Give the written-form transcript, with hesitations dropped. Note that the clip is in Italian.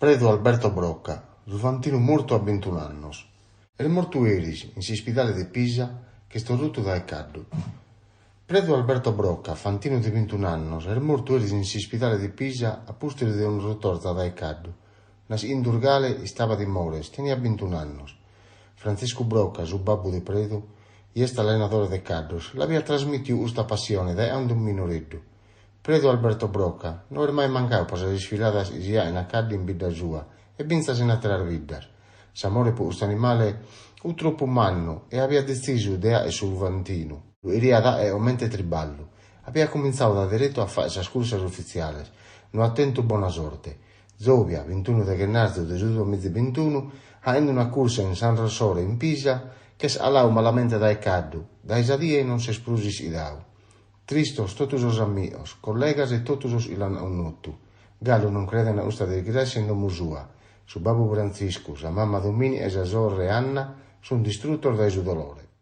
Predo Alberto Brocca, Fantinu morto a 21 annos. El morto eris in s'ispidale de Pisa che sto rutto da caddu. Predo Alberto Brocca, Fantinu di 21 annos, el morto eris in s'ispidale de Pisa a pustire de un rotorza da caddu. Nas indurgale stava di mores, tenia 21 annos. Francisco Brocca, su babbu de Predo, y est allenatore de caddos, l'aveva trasmittiu usta passione da un minoreddu. Predo Alberto Brocca non è mai mancato per le sfilate sia in accaddi in vita sua e binza in altre vite. S'amore per questo animale fu troppo manno e aveva deciso di sul Fantinu. Iria da e omente triballo. Aveva cominciato da diretto a fare le corse ufficiali, non attento buona sorte. Zovia, 21 di gennaio del 2021, avendo una corsa in San Rossore in Pisa, che s'alau malamente dai caddu, dai zadie non si esprusi idau. Tristos totus os amigos, colegas e totus os ilan unuttu. Gallo non crede na usta de igreja in domu sua. Su babu Francisco, sa mamma Domini e sa sorre Anna, son distruttos dai su dolore.